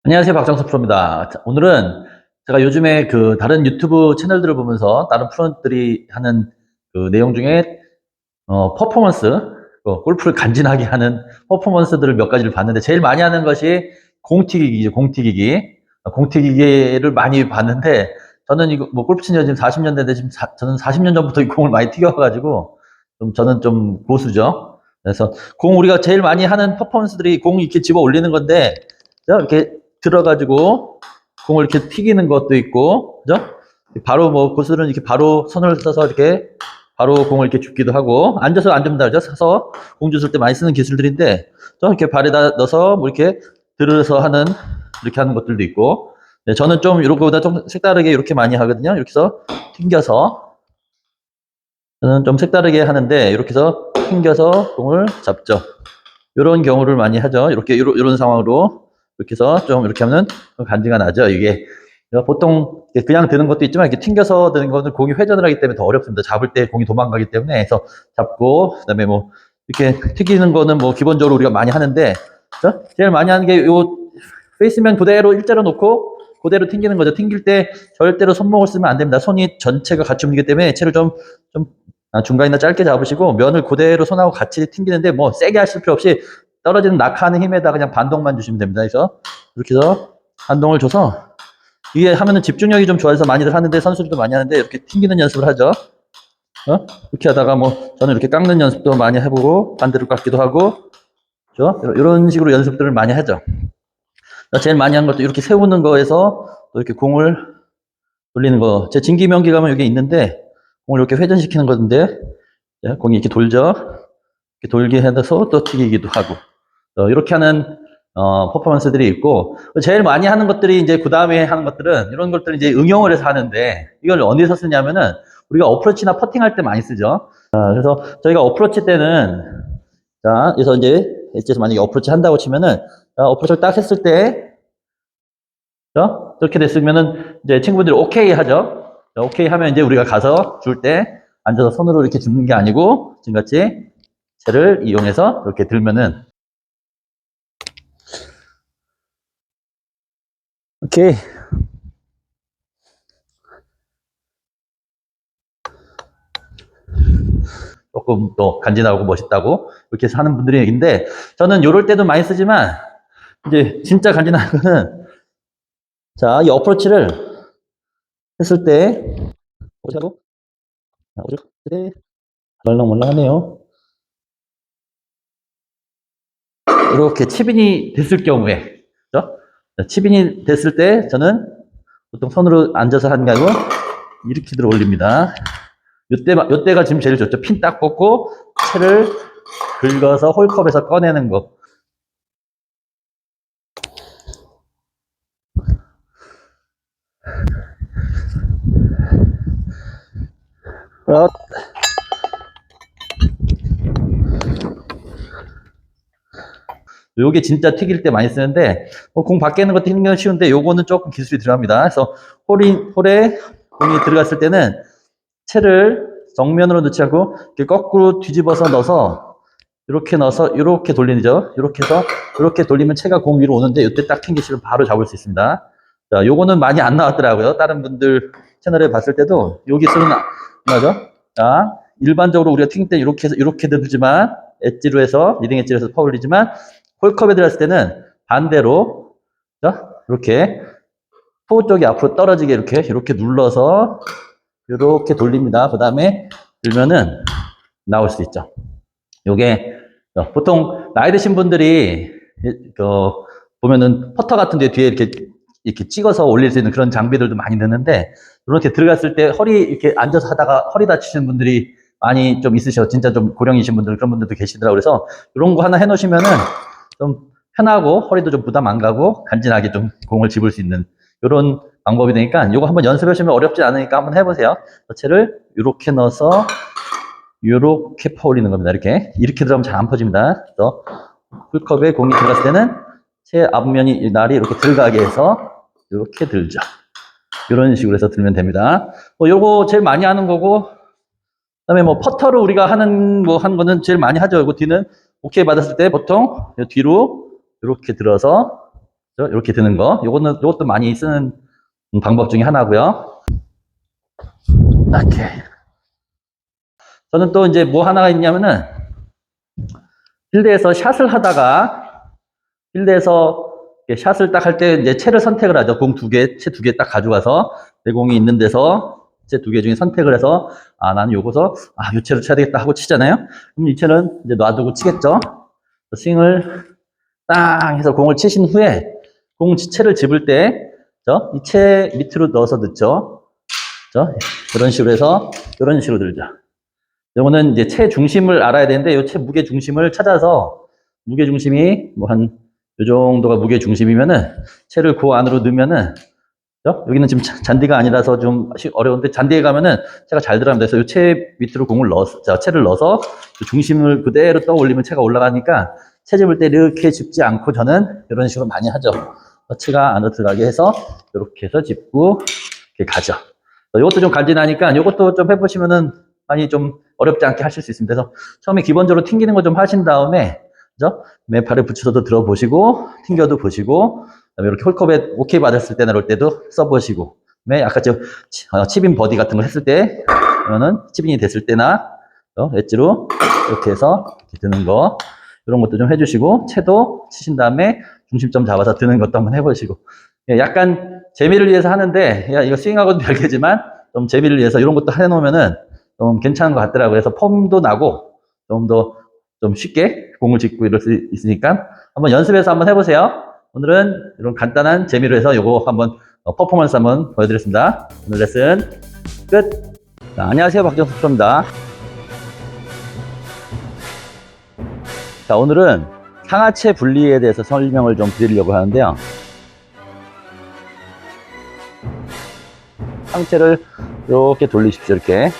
안녕하세요. 박정석 프로입니다. 자, 오늘은 제가 요즘에 다른 유튜브 채널들을 보면서 다른 프로들이 하는 내용 중에, 퍼포먼스, 골프를 간지나게 하는 퍼포먼스들을 몇 가지를 봤는데, 제일 많이 하는 것이 공튀기기죠, 공튀기기. 공튀기기를 많이 봤는데, 저는 이거, 뭐, 골프 친지 지금 40년 됐는데, 저는 40년 전부터 이 공을 많이 튀겨가지고, 저는 좀 고수죠. 그래서, 우리가 제일 많이 하는 퍼포먼스들이 공 이렇게 집어 올리는 건데, 이렇게 들어가지고 공을 이렇게 튀기는 것도 있고, 그죠? 바로 뭐 고수는 이렇게 바로 손을 써서 이렇게 바로 공을 이렇게 줍기도 하고, 앉아서 안 줍니다, 그죠? 서서 공 주실 때 많이 쓰는 기술들인데, 좀 이렇게 발에다 넣어서 뭐 이렇게 들어서 하는, 이렇게 하는 것들도 있고, 네, 저는 좀 이런 거보다 좀 색다르게 이렇게 많이 하거든요. 이렇게 해서 튕겨서, 저는 좀 색다르게 하는데, 이렇게 해서 튕겨서 공을 잡죠. 이런 경우를 많이 하죠. 이런 상황으로. 이렇게 해서 좀 이렇게 하면 간지가 나죠. 이게 보통 그냥 드는 것도 있지만 이렇게 튕겨서 드는 거는 공이 회전을 하기 때문에 더 어렵습니다. 잡을 때 공이 도망가기 때문에. 해서 잡고, 그다음에 뭐 이렇게 튀기는 거는 뭐 기본적으로 우리가 많이 하는데, 그렇죠? 제일 많이 하는 게 요 페이스면 그대로 일자로 놓고 그대로 튕기는 거죠. 튕길 때 절대로 손목을 쓰면 안 됩니다. 손이 전체가 같이 움직이기 때문에 채를 좀 중간이나 짧게 잡으시고, 면을 그대로 손하고 같이 튕기는데 뭐 세게 하실 필요 없이 떨어지는 낙하하는 힘에다 그냥 반동만 주시면 됩니다. 그래서 이렇게 해서 반동을 줘서, 이게 하면은 집중력이 좀 좋아져서 많이들 하는데, 선수들도 많이 하는데, 이렇게 튕기는 연습을 하죠. 이렇게 하다가 뭐 저는 이렇게 깎는 연습도 많이 해보고, 반대로 깎기도 하고, 그죠? 이런 식으로 연습들을 많이 하죠. 제일 많이 한 것도 이렇게 세우는 거에서 또 이렇게 공을 돌리는 거. 제 진기명기 가면 여기 있는데, 공을 이렇게 회전시키는 건데, 공이 이렇게 돌죠. 이렇게 돌게 해서 또 튀기기도 하고, 이렇게 하는 퍼포먼스들이 있고, 제일 많이 하는 것들이 이제 그 다음에 하는 것들은, 이런 것들을 이제 응용을 해서 하는데, 이걸 어디서 쓰냐면은 우리가 어프로치나 퍼팅할 때 많이 쓰죠. 그래서 저희가 어프로치 때는, 자, 그래서 이제 엣지에서 만약에 어프로치 한다고 치면은, 어프로치를 딱 했을 때, 이렇게 됐으면은 이제 친구들이 오케이 하죠. 오케이 하면 이제 우리가 가서 줄 때 앉아서 손으로 이렇게 줍는 게 아니고, 지금같이 채를 이용해서 이렇게 들면은, 오케이. 조금 더 간지나고 멋있다고 이렇게 해서 하는 분들이 있는데, 저는 요럴 때도 많이 쓰지만, 이제 진짜 간지나는 거는, 자, 이 어프로치를 했을 때, 오자고, 오자고, 네, 말랑말랑하네요. 이렇게 치빈이 됐을 경우에, 그죠? 치빈이 됐을 때, 저는 보통 손으로 앉아서 하는 게 아니고, 이렇게 들어 올립니다. 요때가 지금 제일 좋죠. 핀 딱 꽂고, 채를 긁어서 홀컵에서 꺼내는 거. 요게 진짜 튀길 때 많이 쓰는데, 공 밖에 있는 거 튀기는 건 쉬운데, 요거는 조금 기술이 들어갑니다. 그래서 홀에 공이 들어갔을 때는 채를 정면으로 넣지 않고 이렇게 거꾸로 뒤집어서 넣어서 이렇게 돌리죠. 이렇게 해서 이렇게 돌리면 채가 공 위로 오는데, 이때 딱 튕기시면 바로 잡을 수 있습니다. 자, 요거는 많이 안 나왔더라고요. 다른 분들 채널에 봤을 때도 요 기술은 나죠. 자, 일반적으로 우리가 튕길 때 이렇게 해서 이렇게 들지만, 엣지로 해서 리딩 엣지로 해서 퍼올리지만, 홀컵에 들어갔을 때는 반대로, 이렇게 포 쪽이 앞으로 떨어지게 이렇게 눌러서 이렇게 돌립니다. 그 다음에 들면은 나올 수 있죠. 요게 보통 나이 드신 분들이 보면은 퍼터 같은 데 뒤에 이렇게 찍어서 올릴 수 있는 그런 장비들도 많이 넣는데, 이렇게 들어갔을 때 허리 이렇게 앉아서 하다가 허리 다치시는 분들이 많이 좀 있으셔. 진짜 좀 고령이신 분들, 그런 분들도 계시더라고요. 그래서 이런 거 하나 해놓으시면은 좀 편하고 허리도 좀 부담 안 가고 간지나게 좀 공을 집을 수 있는 이런 방법이 되니까, 이거 한번 연습하시면 어렵지 않으니까 한번 해보세요. 채를 이렇게 넣어서 이렇게 퍼올리는 겁니다. 이렇게 들어가면 잘 안 퍼집니다. 그래서 풀컵에 공이 들어갔을 때는 채 앞면이 날이 이렇게 들어가게 해서 이렇게 들죠. 이런 식으로 해서 들면 됩니다. 요거 제일 많이 하는 거고, 그다음에 뭐 퍼터로 우리가 하는 거는 제일 많이 하죠. 이거 뒤는 오케이 받았을 때 보통 뒤로 이렇게 들어서, 이렇게 드는 거. 요것도 많이 쓰는 방법 중에 하나고요. 이렇게. 저는 또 이제 뭐 하나가 있냐면은, 필드에서 샷을 하다가, 필드에서 샷을 딱 할 때 이제 채를 선택을 하죠. 공 2개, 채 2개 딱 가져가서, 내 공이 있는 데서 채 2개 중에 선택을 해서, 나는 요거서, 요 채로 쳐야 되겠다 하고 치잖아요. 그럼 이 채는 이제 놔두고 치겠죠. 스윙을 땅 해서 공을 치신 후에, 채를 집을 때, 이 채 밑으로 넣어서 넣죠. 이런 식으로 해서, 이런 식으로 들죠. 요거는 이제 채 중심을 알아야 되는데, 요 채 무게 중심을 찾아서, 무게 중심이 뭐 요 정도가 무게 중심이면은, 채를 그 안으로 넣으면은, 여기는 지금 잔디가 아니라서 좀 어려운데, 잔디에 가면은 채가 잘 들어갑니다. 그래서 요 채 밑으로 채를 넣어서, 중심을 그대로 떠올리면 채가 올라가니까, 채 집을 때 이렇게 집지 않고 저는 이런 식으로 많이 하죠. 채가 안으로 들어가게 해서, 이렇게 해서 짚고, 이렇게 가죠. 이것도 좀 간지나니까, 이것도 좀 해보시면은, 많이 좀 어렵지 않게 하실 수 있습니다. 그래서 처음에 기본적으로 튕기는 거 좀 하신 다음에, 맨 발에 붙여서도 들어보시고, 튕겨도 보시고, 그다음에 이렇게 홀컵에 오케이 받았을 때나 이럴 때도 써보시고, 아까 칩인 버디 같은 거 했을 때, 그러면은 칩인이 됐을 때나, 엣지로 이렇게 해서 이렇게 드는 거, 이런 것도 좀 해주시고, 채도 치신 다음에 중심점 잡아서 드는 것도 한번 해보시고, 약간 재미를 위해서 하는데, 이거 스윙하고는 별개지만, 좀 재미를 위해서 이런 것도 해놓으면은 좀 괜찮은 것 같더라고요. 그래서 폼도 나고, 좀 쉽게 공을 짚고 이럴 수 있으니까, 한번 연습해서 한번 해보세요. 오늘은 이런 간단한 재미로 해서 요거 한번 퍼포먼스 한번 보여드렸습니다. 오늘 레슨 끝. 자, 안녕하세요. 박정석 프로입니다. 자, 오늘은 상하체 분리에 대해서 설명을 좀 드리려고 하는데요. 상체를 이렇게 돌리십시오. 이렇게.